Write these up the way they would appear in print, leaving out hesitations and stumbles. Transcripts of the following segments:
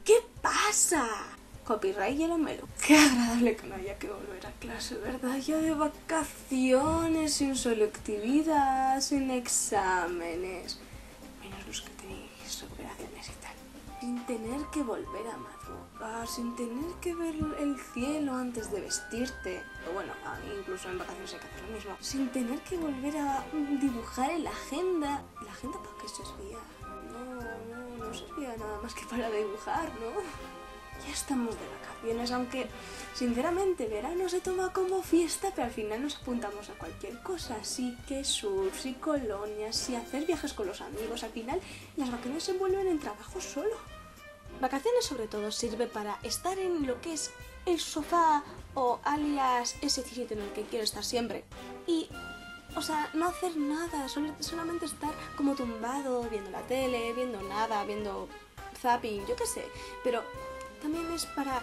¿Qué pasa? Copyright Yellow Melo. Qué agradable que no haya que volver a clase, ¿verdad? Ya de vacaciones, sin selectividad, sin exámenes. Menos los que tenéis recuperaciones y tal. Sin tener que volver a madrugar, sin tener que ver el cielo antes de vestirte. Pero bueno, a mí incluso en vacaciones hay que hacer lo mismo. Sin tener que volver a dibujar en la agenda. ¿La agenda para qué servía? No servía nada más que para dibujar, ¿no? Ya estamos de vacaciones, aunque sinceramente verano se toma como fiesta, pero al final nos apuntamos a cualquier cosa. Así que surf, y colonias, y hacer viajes con los amigos. Al final las vacaciones se vuelven en trabajo solo. Vacaciones sobre todo sirve para estar en lo que es el sofá o alias ese sitio en el que quiero estar siempre. Y, o sea, no hacer nada, solamente estar como tumbado, viendo la tele, viendo nada, viendo zapping, yo qué sé. Pero también es para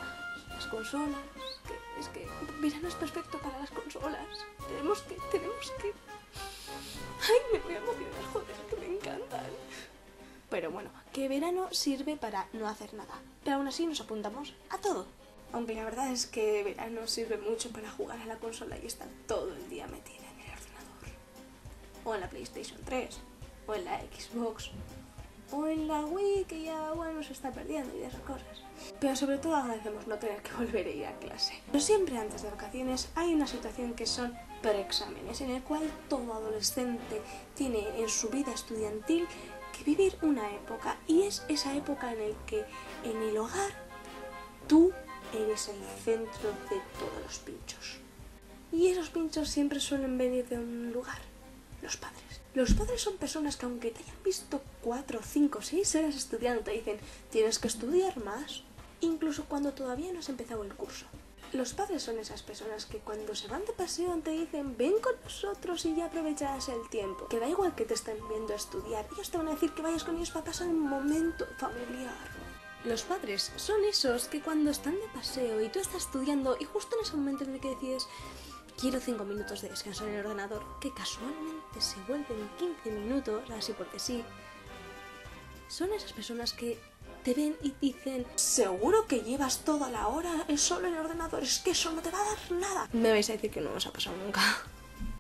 las consolas, que es que verano es perfecto para las consolas. Tenemos que... Ay, me voy a emocionar, joder, que me encantan. Pero bueno, que verano sirve para no hacer nada, pero aún así nos apuntamos a todo. Aunque la verdad es que verano sirve mucho para jugar a la consola y estar todo el día metida en el ordenador. O en la PlayStation 3, o en la Xbox, o en la Wii, que ya, bueno, se está perdiendo y de esas cosas. Pero sobre todo agradecemos no tener que volver a ir a clase. Pero siempre antes de vacaciones hay una situación que son preexámenes, en el cual todo adolescente tiene en su vida estudiantil que vivir una época, y es esa época en el que en el hogar tú eres el centro de todos los pinchos. Y esos pinchos siempre suelen venir de un lugar: los padres. Los padres son personas que, aunque te hayan visto 4, 5, 6 horas estudiando, te dicen tienes que estudiar más, incluso cuando todavía no has empezado el curso. Los padres son esas personas que cuando se van de paseo te dicen ven con nosotros y ya aprovecharás el tiempo. Que da igual que te estén viendo estudiar, ellos te van a decir que vayas con ellos para pasar un momento familiar. Los padres son esos que cuando están de paseo y tú estás estudiando y justo en ese momento en el que decides quiero 5 minutos de descanso en el ordenador, que casualmente se vuelven 15 minutos, así porque sí, son esas personas que te ven y dicen seguro que llevas toda la hora solo en el ordenador, es que eso no te va a dar nada. Me vais a decir que no os ha pasado nunca.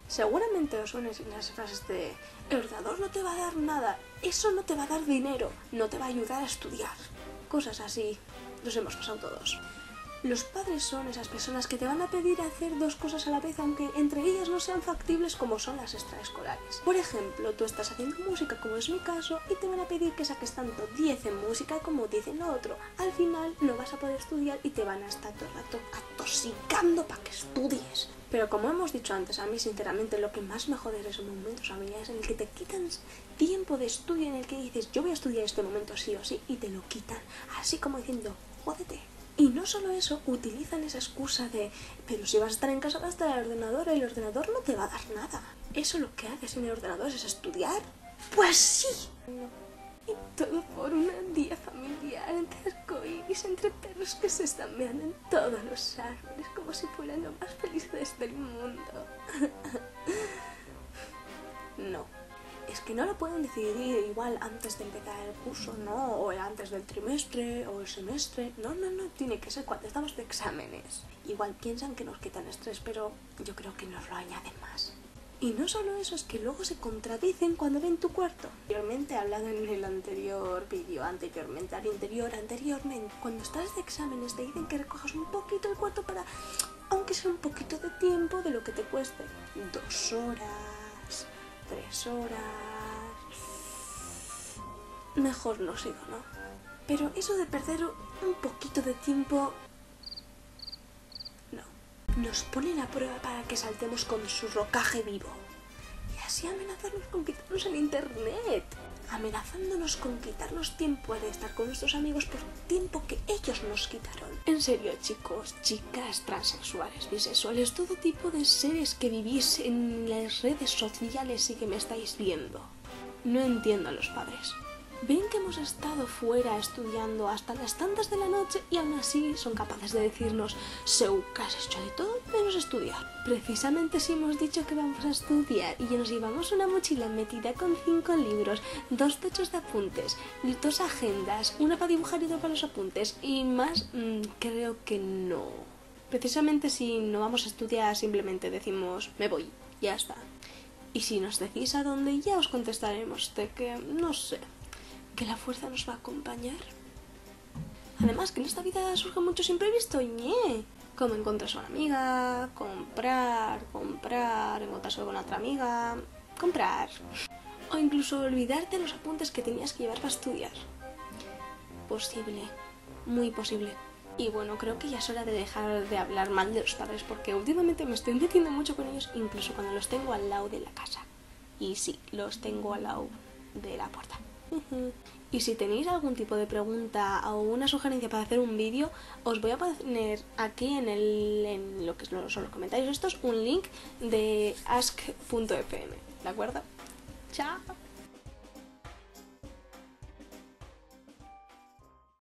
Seguramente os suenen las frases de el ordenador no te va a dar nada, eso no te va a dar dinero, no te va a ayudar a estudiar. Cosas así, los hemos pasado todos. Los padres son esas personas que te van a pedir hacer 2 cosas a la vez, aunque entre ellas no sean factibles, como son las extraescolares. Por ejemplo, tú estás haciendo música, como es mi caso, y te van a pedir que saques tanto 10 en música como 10 en lo otro. Al final no vas a poder estudiar y te van a estar todo el rato atosigando para que estudies. Pero como hemos dicho antes, a mí sinceramente lo que más me jode es esos momentos familiares en el que te quitan tiempo de estudio, en el que dices yo voy a estudiar este momento sí o sí, y te lo quitan, así como diciendo jódete. Y no solo eso, utilizan esa excusa de pero si vas a estar en casa vas a estar en el ordenador no te va a dar nada. ¿Eso lo que haces en el ordenador es estudiar? ¡Pues sí! Y todo por un día familiar entre arcoíris, entre perros que se están meando en todos los árboles como si fueran los más felices del mundo. No. Es que no lo pueden decidir igual antes de empezar el curso, ¿no? O antes del trimestre o el semestre. No, tiene que ser cuando estamos de exámenes. Igual piensan que nos quitan estrés, pero yo creo que nos lo añaden más. Y no solo eso, es que luego se contradicen cuando ven tu cuarto. Anteriormente he hablado en el anterior vídeo, anteriormente, cuando estás de exámenes te dicen que recojas un poquito el cuarto para, aunque sea un poquito de tiempo, de lo que te cueste. 2 horas... 3 horas... Mejor no sigo, ¿no? Pero eso de perder un poquito de tiempo... No. Nos ponen a prueba para que saltemos con su rocaje vivo. Y así amenazarnos con quitarnos el internet. Amenazándonos con quitarnos tiempo de estar con nuestros amigos por tiempo que ellos nos quitaron. En serio, chicos, chicas, transexuales, bisexuales, todo tipo de seres que vivís en las redes sociales y que me estáis viendo. No entiendo a los padres. ven que hemos estado fuera estudiando hasta las tantas de la noche y aún así son capaces de decirnos: Seu, que has hecho de todo menos estudiar. Precisamente si hemos dicho que vamos a estudiar y nos llevamos una mochila metida con 5 libros, 2 techos de apuntes, 2 agendas, una para dibujar y otra para los apuntes y más, creo que no. Precisamente si no vamos a estudiar simplemente decimos: me voy, ya está. Y si nos decís a dónde, ya os contestaremos de que, no sé, que la fuerza nos va a acompañar. Además, que en esta vida surge muchos imprevistos, como encontrarse a una amiga, comprar, encontrarse con otra amiga, comprar. O incluso olvidarte los apuntes que tenías que llevar para estudiar. Posible, muy posible. Y bueno, creo que ya es hora de dejar de hablar mal de los padres, porque últimamente me estoy metiendo mucho con ellos, incluso cuando los tengo al lado de la casa. Y sí, los tengo al lado de la puerta. Y si tenéis algún tipo de pregunta o una sugerencia para hacer un vídeo, os voy a poner aquí en lo que son los comentarios estos un link de ask.fm, ¿de acuerdo? ¡Chao!